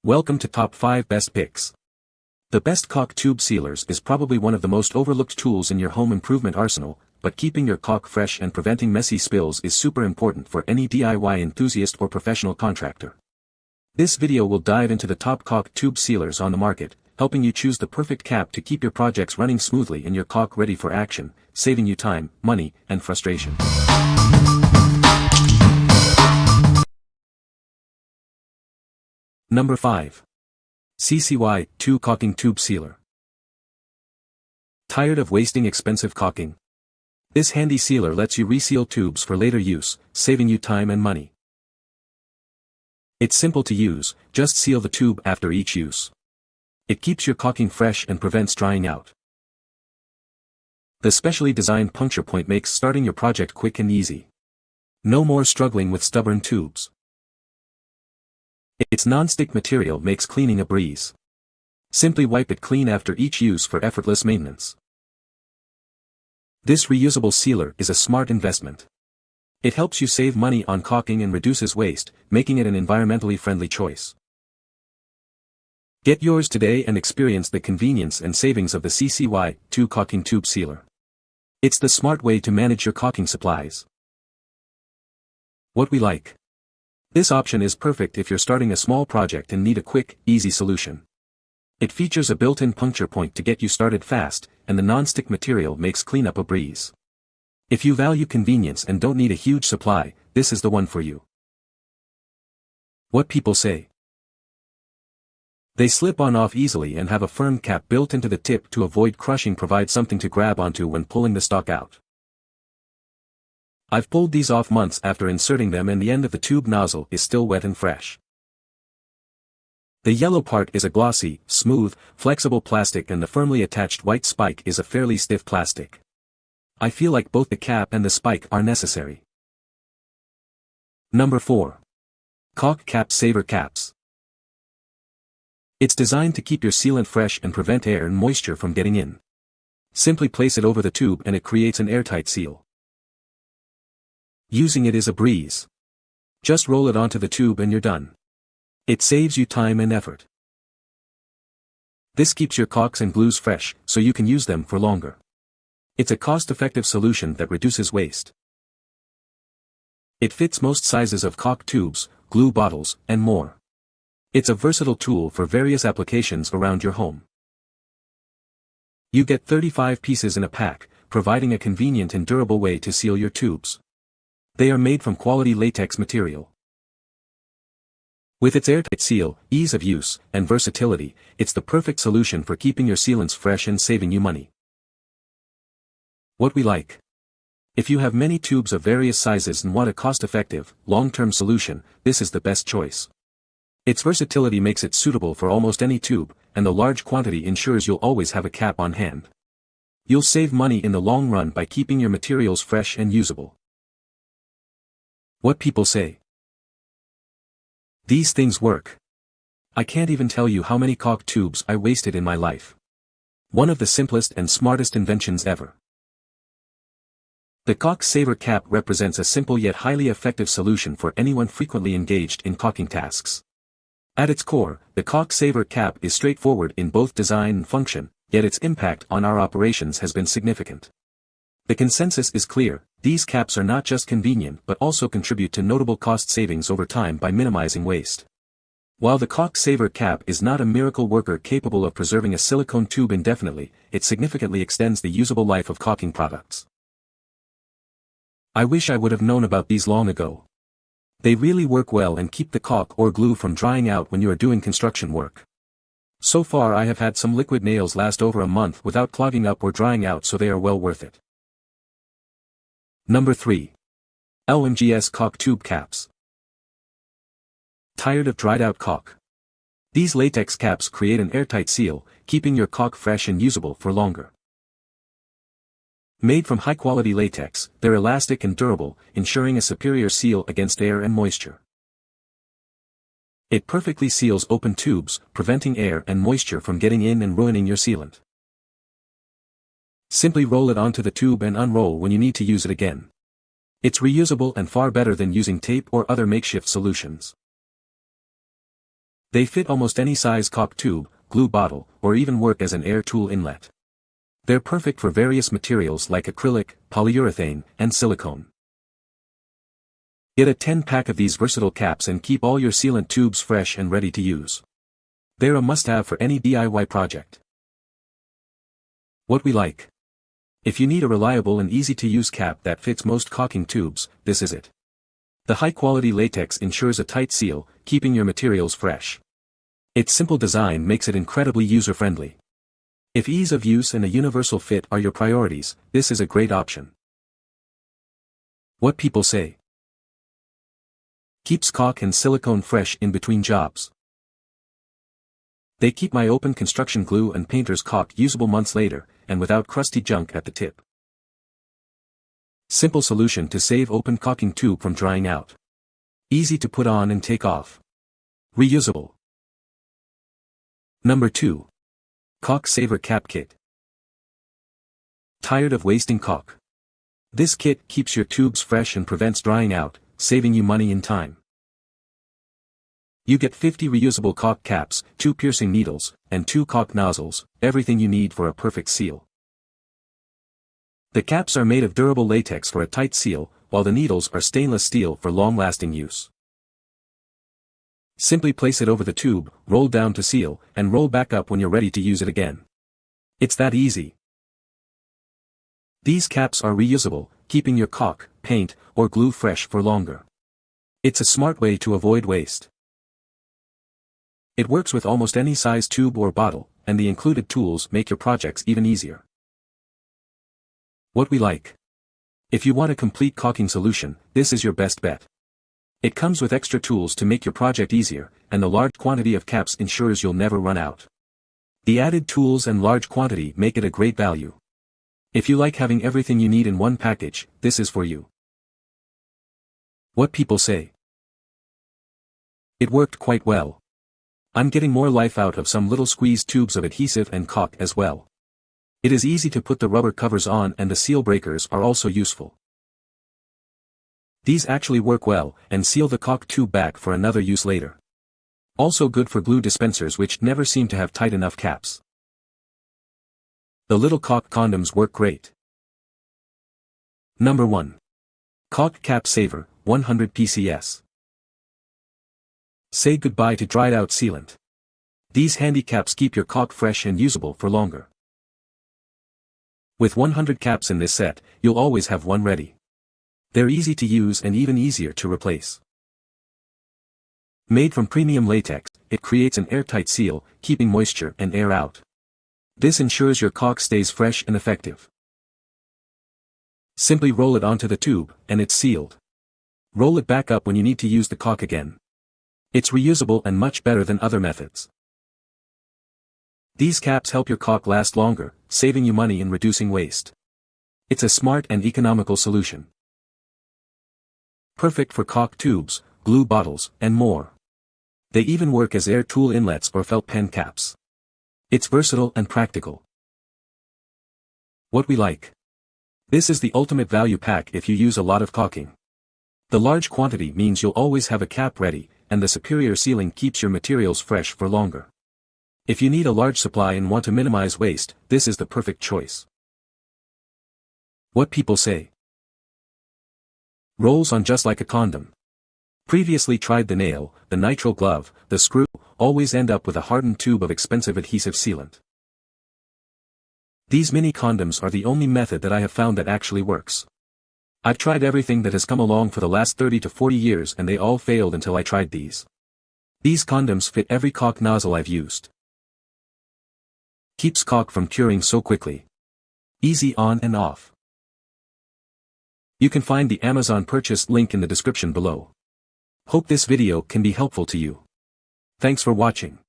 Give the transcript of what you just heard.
Welcome to Top 5 Best Picks. The best caulk tube sealers is probably one of the most overlooked tools in your home improvement arsenal, but keeping your caulk fresh and preventing messy spills is super important for any DIY enthusiast or professional contractor. This video will dive into the top caulk tube sealers on the market, helping you choose the perfect cap to keep your projects running smoothly and your caulk ready for action, saving you time, money, and frustration. Number 5. CCY2 Caulking Tube Sealer. Tired of wasting expensive caulking? This handy sealer lets you reseal tubes for later use, saving you time and money. It's simple to use, just seal the tube after each use. It keeps your caulking fresh and prevents drying out. The specially designed puncture point makes starting your project quick and easy. No more struggling with stubborn tubes. Its non-stick material makes cleaning a breeze. Simply wipe it clean after each use for effortless maintenance. This reusable sealer is a smart investment. It helps you save money on caulking and reduces waste, making it an environmentally friendly choice. Get yours today and experience the convenience and savings of the CCY2 Caulking Tube Sealer. It's the smart way to manage your caulking supplies. What we like. This option is perfect if you're starting a small project and need a quick, easy solution. It features a built-in puncture point to get you started fast, and the non-stick material makes cleanup a breeze. If you value convenience and don't need a huge supply, this is the one for you. What people say. They slip on off easily and have a firm cap built into the tip to avoid crushing, provide something to grab onto when pulling the stock out. I've pulled these off months after inserting them and the end of the tube nozzle is still wet and fresh. The yellow part is a glossy, smooth, flexible plastic and the firmly attached white spike is a fairly stiff plastic. I feel like both the cap and the spike are necessary. Number 4. Caulk Cap Saver Caps. It's designed to keep your sealant fresh and prevent air and moisture from getting in. Simply place it over the tube and it creates an airtight seal. Using it is a breeze. Just roll it onto the tube and you're done. It saves you time and effort. This keeps your caulks and glues fresh, so you can use them for longer. It's a cost-effective solution that reduces waste. It fits most sizes of caulk tubes, glue bottles, and more. It's a versatile tool for various applications around your home. You get 35 pieces in a pack, providing a convenient and durable way to seal your tubes. They are made from quality latex material. With its airtight seal, ease of use, and versatility, it's the perfect solution for keeping your sealants fresh and saving you money. What we like. If you have many tubes of various sizes and want a cost-effective, long-term solution, this is the best choice. Its versatility makes it suitable for almost any tube, and the large quantity ensures you'll always have a cap on hand. You'll save money in the long run by keeping your materials fresh and usable. What people say. These things work. I can't even tell you how many caulk tubes I wasted in my life. One of the simplest and smartest inventions ever. The Caulk Saver Cap represents a simple yet highly effective solution for anyone frequently engaged in caulking tasks. At its core, the Caulk Saver Cap is straightforward in both design and function, yet its impact on our operations has been significant. The consensus is clear, these caps are not just convenient but also contribute to notable cost savings over time by minimizing waste. While the Caulk Saver Cap is not a miracle worker capable of preserving a silicone tube indefinitely, it significantly extends the usable life of caulking products. I wish I would have known about these long ago. They really work well and keep the caulk or glue from drying out when you are doing construction work. So far I have had some liquid nails last over a month without clogging up or drying out, so they are well worth it. Number 3. LYMGS Caulk Tube Caps. Tired of dried-out caulk? These latex caps create an airtight seal, keeping your caulk fresh and usable for longer. Made from high-quality latex, they're elastic and durable, ensuring a superior seal against air and moisture. It perfectly seals open tubes, preventing air and moisture from getting in and ruining your sealant. Simply roll it onto the tube and unroll when you need to use it again. It's reusable and far better than using tape or other makeshift solutions. They fit almost any size caulk tube, glue bottle, or even work as an air tool inlet. They're perfect for various materials like acrylic, polyurethane, and silicone. Get a 10-pack of these versatile caps and keep all your sealant tubes fresh and ready to use. They're a must-have for any DIY project. What we like. If you need a reliable and easy-to-use cap that fits most caulking tubes, this is it. The high-quality latex ensures a tight seal, keeping your materials fresh. Its simple design makes it incredibly user-friendly. If ease of use and a universal fit are your priorities, this is a great option. What people say. Keeps caulk and silicone fresh in between jobs. They keep my open construction glue and painter's caulk usable months later, and without crusty junk at the tip. Simple solution to save open caulking tube from drying out. Easy to put on and take off. Reusable. Number 2. Caulk Saver Cap Kit. Tired of wasting caulk? This kit keeps your tubes fresh and prevents drying out, saving you money and time. You get 50 reusable caulk caps, 2 piercing needles, and 2 caulk nozzles, everything you need for a perfect seal. The caps are made of durable latex for a tight seal, while the needles are stainless steel for long-lasting use. Simply place it over the tube, roll down to seal, and roll back up when you're ready to use it again. It's that easy. These caps are reusable, keeping your caulk, paint, or glue fresh for longer. It's a smart way to avoid waste. It works with almost any size tube or bottle, and the included tools make your projects even easier. What we like. If you want a complete caulking solution, this is your best bet. It comes with extra tools to make your project easier, and the large quantity of caps ensures you'll never run out. The added tools and large quantity make it a great value. If you like having everything you need in one package, this is for you. What people say. It worked quite well. I'm getting more life out of some little squeezed tubes of adhesive and caulk as well. It is easy to put the rubber covers on, and the seal breakers are also useful. These actually work well, and seal the caulk tube back for another use later. Also good for glue dispensers which never seem to have tight enough caps. The little caulk condoms work great. Number 1. Caulk Cap Saver, 100 PCS. Say goodbye to dried out sealant. These handy caps keep your caulk fresh and usable for longer. With 100 caps in this set, you'll always have one ready. They're easy to use and even easier to replace. Made from premium latex, it creates an airtight seal, keeping moisture and air out. This ensures your caulk stays fresh and effective. Simply roll it onto the tube, and it's sealed. Roll it back up when you need to use the caulk again. It's reusable and much better than other methods. These caps help your caulk last longer, saving you money and reducing waste. It's a smart and economical solution. Perfect for caulk tubes, glue bottles, and more. They even work as air tool inlets or felt pen caps. It's versatile and practical. What we like. This is the ultimate value pack if you use a lot of caulking. The large quantity means you'll always have a cap ready, and the superior sealing keeps your materials fresh for longer. If you need a large supply and want to minimize waste, this is the perfect choice. What people say. Rolls on just like a condom. Previously tried the nail, the nitrile glove, the screw, always end up with a hardened tube of expensive adhesive sealant. These mini condoms are the only method that I have found that actually works. I've tried everything that has come along for the last 30 to 40 years and they all failed until I tried these. These condoms fit every caulk nozzle I've used. Keeps caulk from curing so quickly. Easy on and off. You can find the Amazon purchase link in the description below. Hope this video can be helpful to you. Thanks for watching.